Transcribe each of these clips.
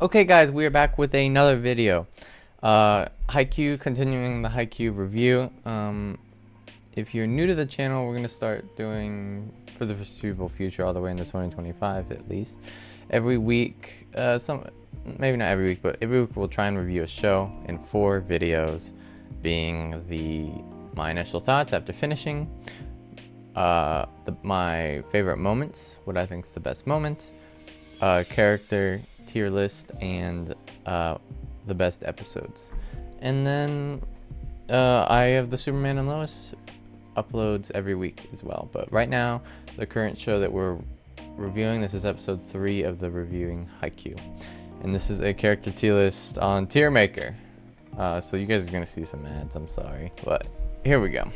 Okay guys, we are back with another video. Haikyu, continuing the Haikyu review. If you're new to the channel, we're going to start doing, for the foreseeable future, all the way into 2025 at least, every week, maybe not every week, but every week we'll try and review a show in 4 videos, being my initial thoughts after finishing, my favorite moments, what I think is the best moments, character tier list, and the best episodes. And then I have the Superman and Lois uploads every week as well. But right now, the current show that we're reviewing, this is episode 3 of the reviewing Haikyu. And this is a character tier list on Tier Maker. So you guys are gonna see some ads, I'm sorry. But here we go.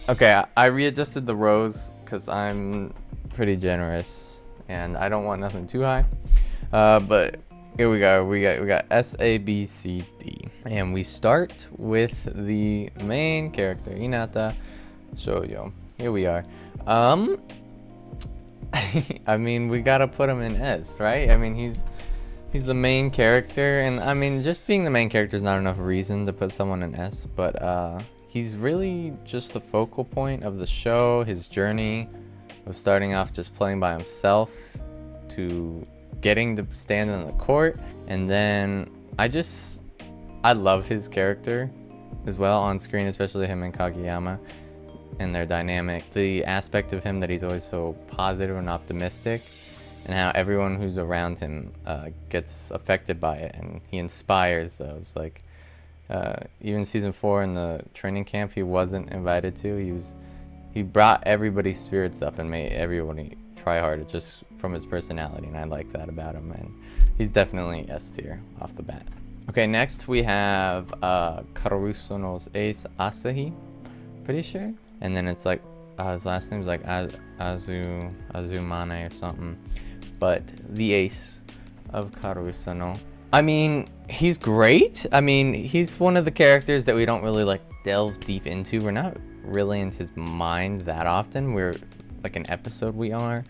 Okay, I readjusted the rows because I'm pretty generous and I don't want nothing too high. But here we go. We got S, A, B, C, D, and we start with the main character, Hinata Shoujo. Here we are. I mean, we gotta put him in S, right? I mean, he's the main character, and I mean, just being the main character is not enough reason to put someone in S. But he's really just the focal point of the show. His journey of starting off just playing by himself to getting to stand on the court, and then I love his character as well on screen, especially him and Kageyama and their dynamic. The aspect of him that he's always so positive and optimistic, and how everyone who's around him gets affected by it, and he inspires those. Like even season 4 in the training camp, he wasn't invited to. He brought everybody's spirits up and made everybody try harder just from his personality, and I like that about him, and he's definitely S tier off the bat. Okay, next we have Karasuno's ace, Asahi, pretty sure, and then it's like his last name's like Azumane or something, but the ace of Karasuno. I mean, he's great. I mean, he's one of the characters that we don't really like delve deep into. We're not really into his mind that often. We're like an episode we are.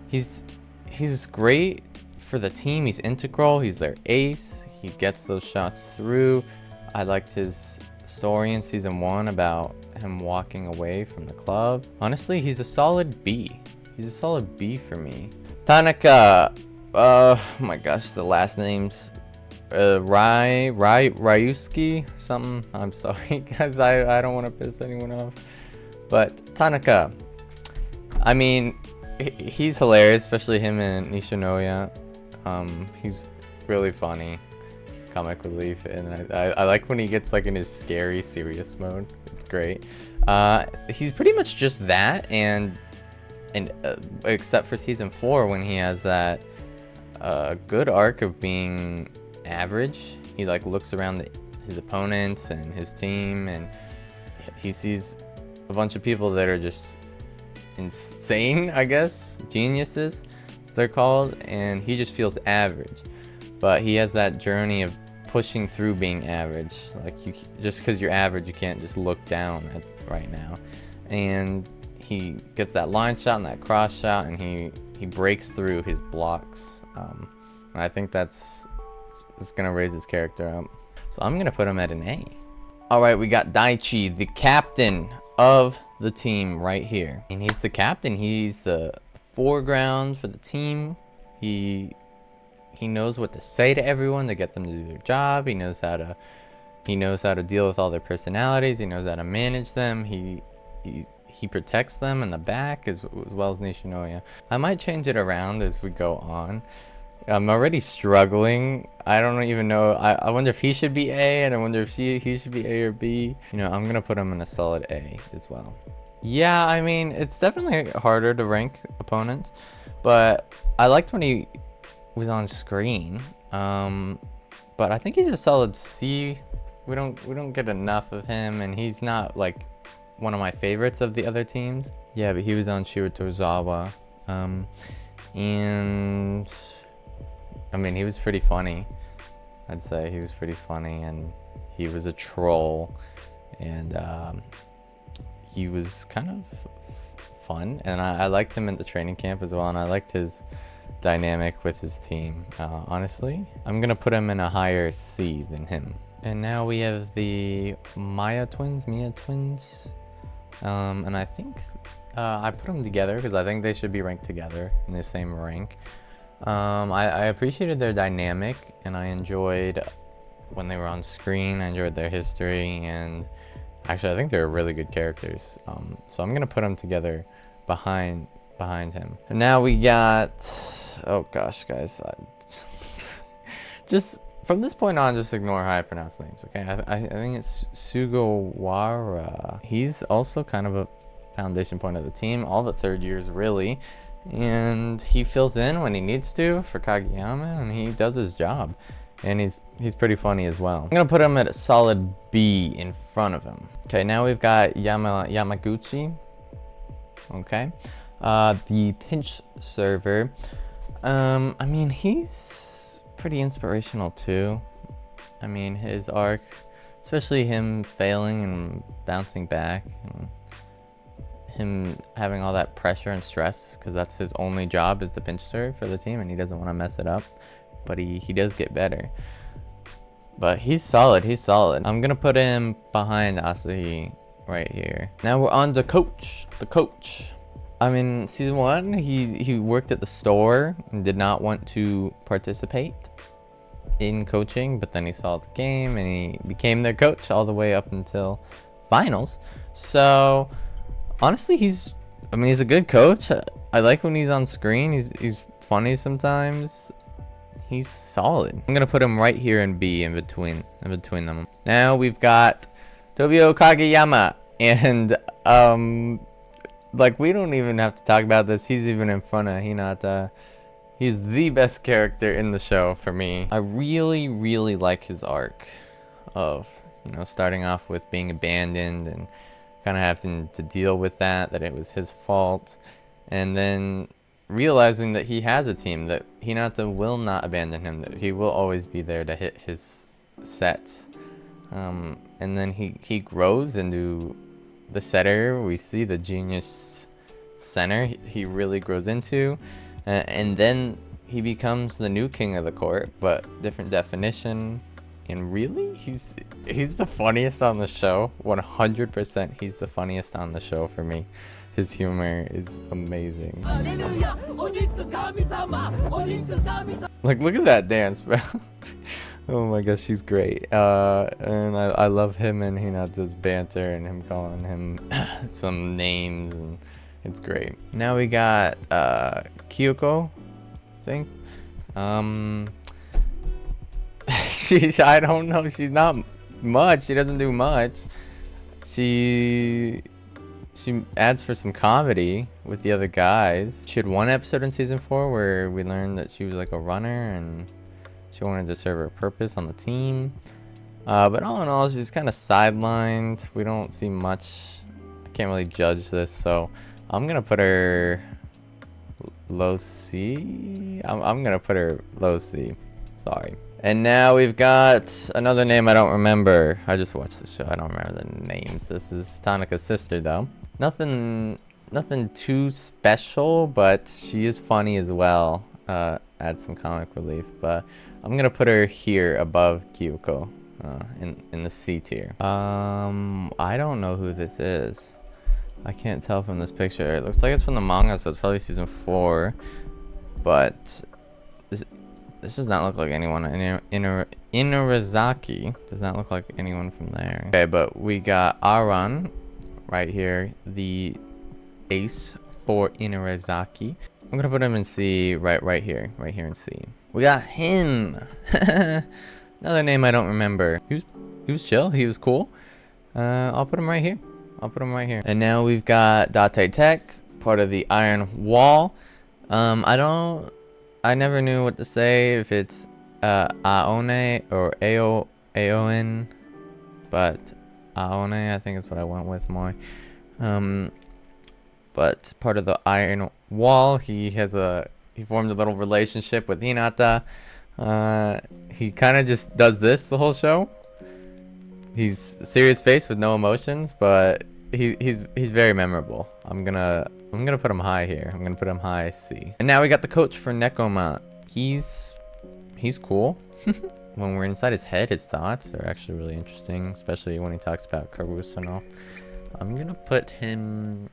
He's great for the team. He's integral. He's their ace. He gets those shots through. I liked his story in season 1 about him walking away from the club. Honestly, he's a solid B. He's a solid B for me. Tanaka, oh my gosh, the last names, Ryusuke something. I'm sorry guys, I don't want to piss anyone off, but Tanaka, I mean, he's hilarious, especially him and Nishinoya. He's really funny, comic relief, and I like when he gets like in his scary serious mode. It's great. He's pretty much just that, and except for season 4 when he has that good arc of being average. He like looks around his opponents and his team, and he sees a bunch of people that are just insane, I guess, geniuses as they're called, and he just feels average. But he has that journey of pushing through being average. Like, just because you're average, you can't just look down at right now. And he gets that line shot and that cross shot, and he breaks through his blocks. And I think it's gonna raise his character up. So I'm gonna put him at an A. All right, we got Daichi, the captain of the team right here, and he's the captain. He's the foreground for the team. He knows what to say to everyone to get them to do their job. He knows how to deal with all their personalities. He knows how to manage them. He protects them in the back as well as Nishinoya. I might change it around as we go on. I'm already struggling. I don't even know. I wonder if he should be A, and I wonder if he should be A or B. You know, I'm gonna put him in a solid A as well. Yeah, I mean, it's definitely harder to rank opponents, but I liked when he was on screen. But I think he's a solid C. We don't get enough of him, and he's not like one of my favorites of the other teams. Yeah, but he was on Shiratorizawa, and I mean, he was pretty funny. I'd say he was pretty funny, and he was a troll, and he was kind of fun, and I liked him at the training camp as well, and I liked his dynamic with his team, honestly. I'm gonna put him in a higher C than him. And now we have the Mia twins, and I think I put them together because I think they should be ranked together in the same rank. I appreciated their dynamic, and I enjoyed when they were on screen. I enjoyed their history, and actually I think they're really good characters. So I'm gonna put them together behind him. And now we got, oh gosh, guys, just from this point on, just ignore how I pronounce names, okay? I think it's Sugawara. He's also kind of a foundation point of the team, all the third years really, and he fills in when he needs to for Kageyama, and he does his job, and he's pretty funny as well. I'm gonna put him at a solid B in front of him. Okay, now we've got Yamaguchi. Okay, the pinch server. I mean, he's pretty inspirational too. I mean, his arc, especially him failing and bouncing back, and him having all that pressure and stress, because that's his only job is to pinch serve for the team, and he doesn't want to mess it up, but he does get better. But he's solid. I'm gonna put him behind Asahi right here. Now we're on the coach. I mean, season 1, he worked at the store and did not want to participate in coaching, but then he saw the game and he became their coach all the way up until finals. So honestly, he's a good coach. I like when he's on screen. He's funny sometimes. He's solid. I'm gonna put him right here in B, in between them. Now we've got Tobio Kageyama, and like, we don't even have to talk about this. He's even in front of Hinata. He's the best character in the show for me. I really, really like his arc of, you know, starting off with being abandoned and kind of having to deal with that it was his fault, and then realizing that he has a team, that Hinata will not abandon him, that he will always be there to hit his sets. And then he grows into the setter. We see the genius center he really grows into, and then he becomes the new king of the court, but different definition. And really, he's the funniest on the show. 100%, he's the funniest on the show for me. His humor is amazing. Like, look at that dance, bro. Oh my gosh, she's great. And I love him and Hinata's banter and him calling him some names, and it's great. Now we got Kyoko, I think. I don't know, she's not much. She doesn't do much. She adds for some comedy with the other guys. She had one episode in season 4 where we learned that she was like a runner and she wanted to serve her purpose on the team. But all in all, she's kind of sidelined. We don't see much. I can't really judge this, so I'm gonna put her low C. I'm gonna put her low C. Sorry. And now we've got another name I don't remember. I just watched the show. I don't remember the names. This is Tanaka's sister, though. Nothing too special, but she is funny as well. Add some comic relief, but I'm gonna put her here above Kyoko, in the C tier. I don't know who this is. I can't tell from this picture. It looks like it's from the manga, so it's probably season 4. But this does not look like anyone. Inurazaki does not look like anyone from there. Okay, but we got Aran right here, the ace for Inurazaki. I'm gonna put him in C, right here in C. We got him. Another name I don't remember. He was chill. He was cool. I'll put him right here. And now we've got Date Tech, part of the Iron Wall. I never knew what to say, if it's Aone or Aon, but Aone, I think is what I went with more. But part of the Iron Wall, he formed a little relationship with Hinata. He kind of just does this the whole show. He's serious face with no emotions, but he's very memorable. I'm gonna put him high here. I'm gonna put him high C. And now we got the coach for Nekoma. He's cool. When we're inside his head, his thoughts are actually really interesting, especially when he talks about Karasuno. I'm gonna put him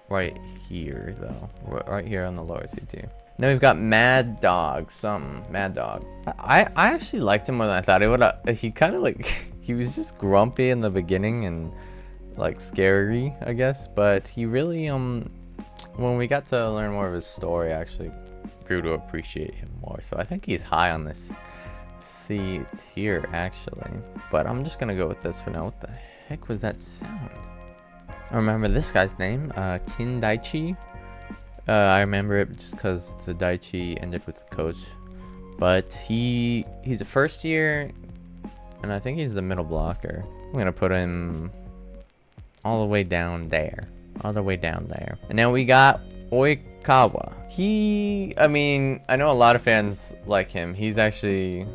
right here though, right here on the lower C tier. Now we've got Mad Dog, Mad Dog. I actually liked him more than I thought he would. He kind of like, he was just grumpy in the beginning and like scary, I guess. But he really, when we got to learn more of his story, I actually grew to appreciate him more. So I think he's high on this C tier actually. But I'm just gonna go with this for now. What the heck was that sound? I remember this guy's name, Kin Daichi. I remember it just because the Daichi ended with the coach. But he's a first year, and I think he's the middle blocker. I'm gonna put him all the way down there. All the way down there. And now we got Oikawa. I mean, I know a lot of fans like him. He's actually,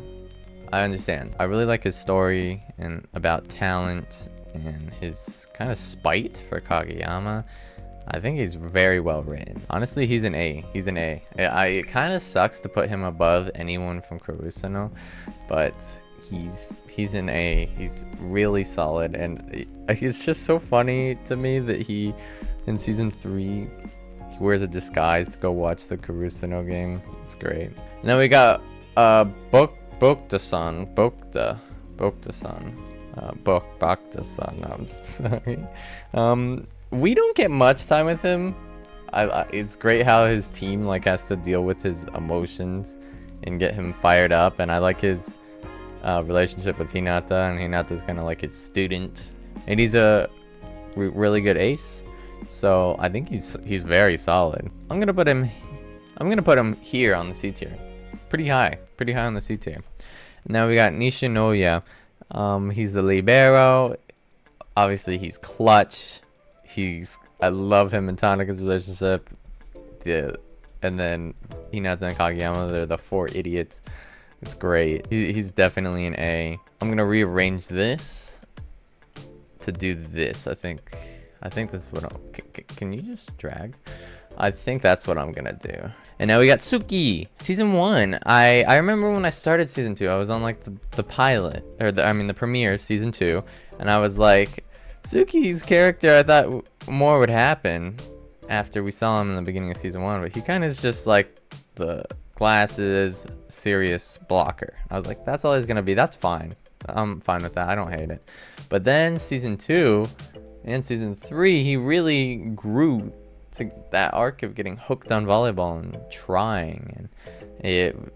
I understand. I really like his story and about talent and his kind of spite for Kageyama. I think he's very well written. Honestly, he's an A. He's an A. It kind of sucks to put him above anyone from Karasuno, but he's an A. He's really solid, and it's just so funny to me that he, in season 3, he wears a disguise to go watch the Karasuno game. It's great. And then we got Bokta-san. I'm sorry. We don't get much time with him. It's great how his team like has to deal with his emotions and get him fired up, and I like his relationship with Hinata, and Hinata's kind of like his student, and he's a really good ace. So I think he's very solid. I'm gonna put him here on the C tier, pretty high on the C tier. Now we got Nishinoya. He's the libero. Obviously he's clutch. I love him and Tanaka's relationship. And then Hinata and Kageyama, they're the 4 idiots. It's great. He's definitely an A. I'm gonna rearrange this to do this. I think that's what can you just drag? I think that's what I'm gonna do. And now we got Suki. Season 1. I remember when I started season 2, I was on like the pilot, or the premiere of season 2, and I was like, Suki's character, I thought more would happen after we saw him in the beginning of season 1, but he kind of is just like the glasses, serious blocker. I was like, that's all he's gonna be. That's fine. I'm fine with that. I don't hate it. But then season 2 and season 3, he really grew to that arc of getting hooked on volleyball and trying, and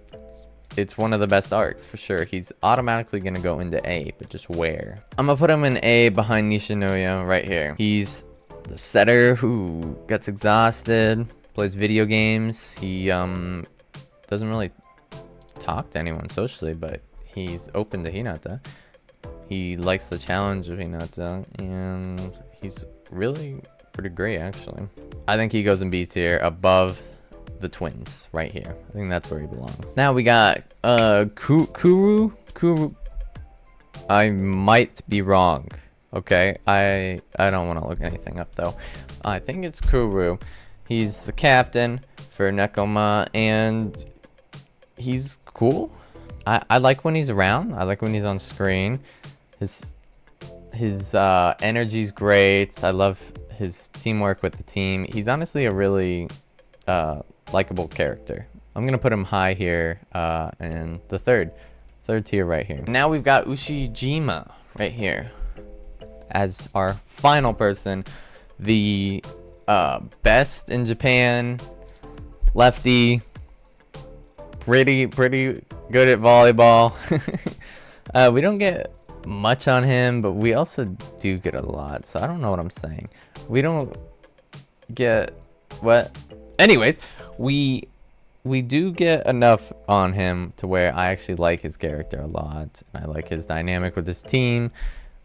it's one of the best arcs for sure. He's automatically gonna go into A, but just where? I'm gonna put him in A behind Nishinoya right here. He's the setter who gets exhausted, plays video games. He doesn't really talk to anyone socially, but he's open to Hinata. He likes the challenge of Hinata, and he's really pretty great actually. I think he goes in B tier above the twins right here. I think that's where he belongs. Now we got Kuru. I might be wrong. Okay, I don't want to look anything up though. I think it's Kuru. He's the captain for Nekoma, and he's cool. I like when he's around. I like when he's on screen. His energy's great. I love his teamwork with the team. He's honestly a really likable character. I'm gonna put him high here, and the third tier right here. Now we've got Ushijima right here as our final person, the best in Japan, lefty, pretty good at volleyball. We don't get much on him, but we also do get a lot, so I don't know what I'm saying. We don't get what, anyways, we do get enough on him to where I actually like his character a lot, and I like his dynamic with his team,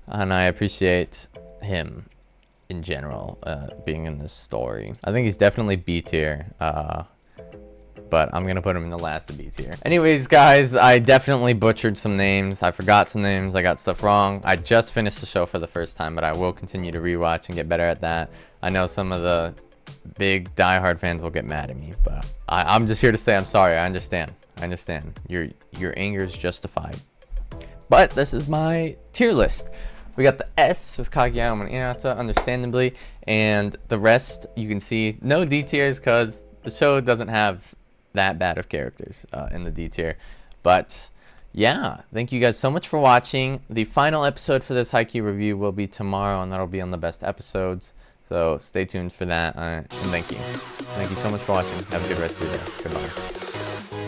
and I appreciate him in general being in this story. I think he's definitely B tier. but I'm gonna put him in the last of B tier. Anyways, guys, I definitely butchered some names. I forgot some names. I got stuff wrong. I just finished the show for the first time, but I will continue to rewatch and get better at that. I know some of the big diehard fans will get mad at me, but I'm just here to say I'm sorry. I understand. Your anger is justified. But this is my tier list. We got the S with Kageyama and Hinata, understandably, and the rest you can see no D tiers because the show doesn't have that bad of characters in the D tier. But yeah, thank you guys so much for watching. The final episode for this Haikyu review will be tomorrow, and that'll be on the best episodes. So stay tuned for that, and thank you. Thank you so much for watching. Have a good rest of your day. Goodbye.